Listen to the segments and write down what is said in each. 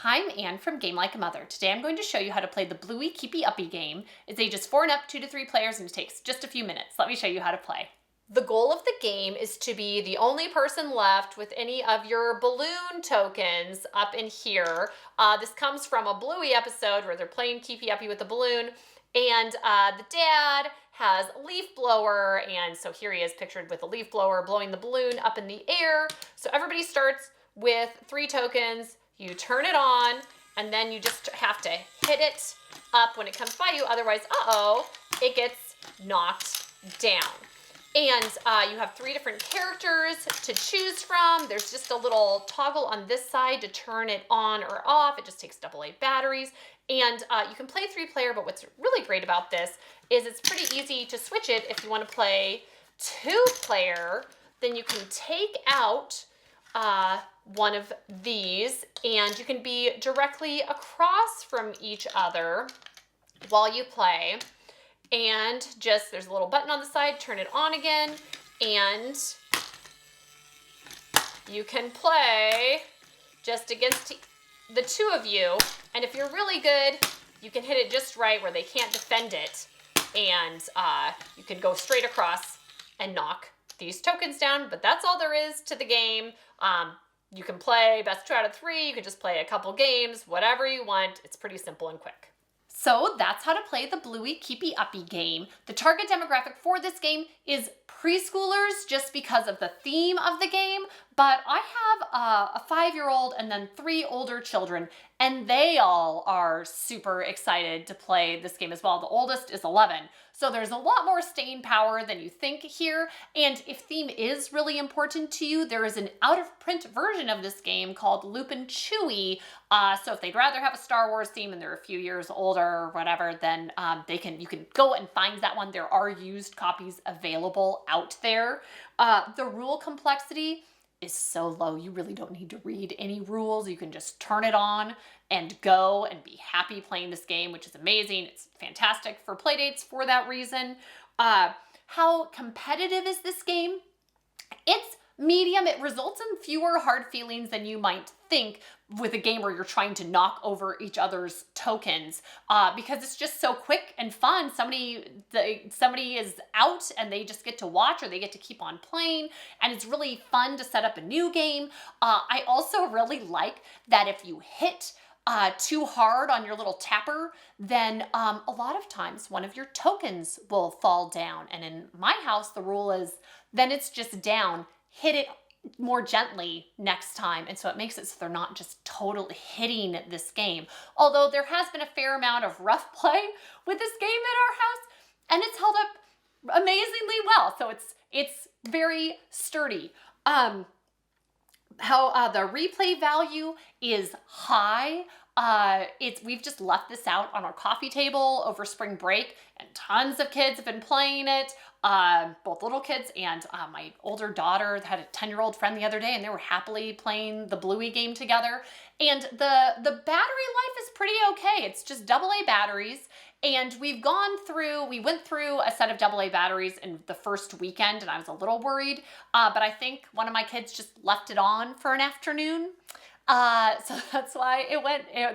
Hi, I'm Anne from Game Like a Mother. Today I'm going to show you how to play the Bluey Keep Uppy Game. It's ages 4 and up, 2 to 3 players, and it takes just a few minutes. Let me show you how to play. The goal of the game is to be the only person left with any of your balloon tokens up in here. This comes from a Bluey episode where they're playing Keepy Uppy with the balloon, and the dad has a leaf blower, and so here he is pictured with a leaf blower blowing the balloon up in the air. So everybody starts with 3 tokens. You turn it on, and then you just have to hit it up when it comes by you. Otherwise, it gets knocked down. And you have 3 different characters to choose from. There's just a little toggle on this side to turn it on or off. It just takes AA batteries. And you can play 3-player, but what's really great about this is it's pretty easy to switch it. If you want to play 2-player, then you can take out one of these, and you can be directly across from each other while you play. And just, there's a little button on the side, turn it on again, and you can play just against the 2 of you. And if you're really good, you can hit it just right where they can't defend it. And you can go straight across and knock these tokens down, but that's all there is to the game. You can play best 2 out of 3, you can just play a couple games, whatever you want. It's pretty simple and quick. So that's how to play the Bluey Keepy Uppy game. The target demographic for this game is preschoolers just because of the theme of the game, but I have a 5-year-old and then 3 older children, and they all are super excited to play this game as well. The oldest is 11. So there's a lot more staying power than you think here. And if theme is really important to you, there is an out-of-print version of this game called Loop and Chewy. So if they'd rather have a Star Wars theme and they're a few years older or whatever, then you can go and find that one. There are used copies available out there. The rule complexity is so low, you really don't need to read any rules. You can just turn it on and go and be happy playing this game, which is amazing. It's fantastic for playdates for that reason. How competitive is this game? It's medium. It results in fewer hard feelings than you might think with a game where you're trying to knock over each other's tokens, because it's just so quick and fun. Somebody is out and they just get to watch, or they get to keep on playing, and it's really fun to set up a new game. I also really like that if you hit too hard on your little tapper, then a lot of times one of your tokens will fall down. And in my house, the rule is then it's just down. Hit it more gently next time. And so it makes it so they're not just totally hitting this game. Although there has been a fair amount of rough play with this game at our house, and it's held up amazingly well. So it's very sturdy. How the replay value is high. We've just left this out on our coffee table over spring break, and tons of kids have been playing it. Both little kids and my older daughter had a 10-year-old friend the other day, and they were happily playing the Bluey game together. And the battery life is pretty okay. It's just AA batteries. And we went through a set of AA batteries in the first weekend, and I was a little worried, but I think one of my kids just left it on for an afternoon. So that's why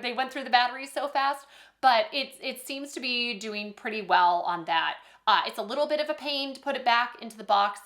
they went through the batteries so fast, but it seems to be doing pretty well on that. It's a little bit of a pain to put it back into the box,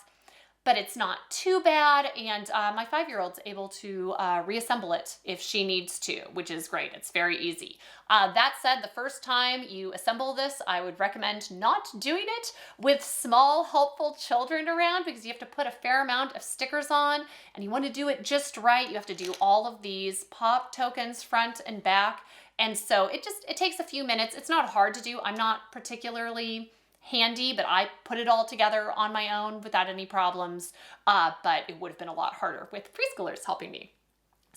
but it's not too bad. And my 5-year-old's able to reassemble it if she needs to, which is great. It's very easy. That said, the first time you assemble this, I would recommend not doing it with small, helpful children around, because you have to put a fair amount of stickers on, and you want to do it just right. You have to do all of these pop tokens front and back. And so it takes a few minutes. It's not hard to do. I'm not particularly handy, but I put it all together on my own without any problems. But it would have been a lot harder with preschoolers helping me.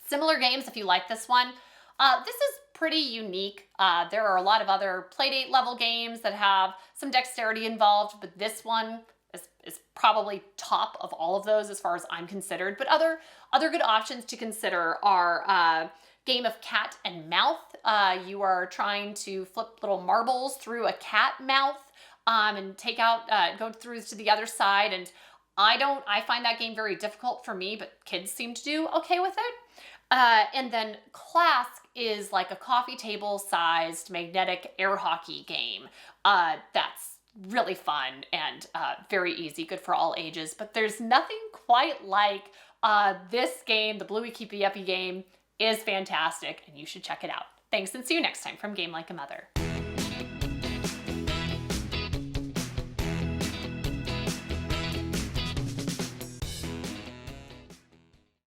Similar games, if you like this one. This is pretty unique. There are a lot of other playdate level games that have some dexterity involved, but this one is probably top of all of those as far as I'm considered. But other good options to consider are game of cat and mouth. You are trying to flip little marbles through a cat mouth. And go through to the other side. And I find that game very difficult for me, but kids seem to do okay with it. And then Clask is like a coffee table sized magnetic air hockey game. That's really fun and very easy, good for all ages. But there's nothing quite like this game. The Bluey Keep Uppy Game is fantastic and you should check it out. Thanks and see you next time from Game Like a Mother.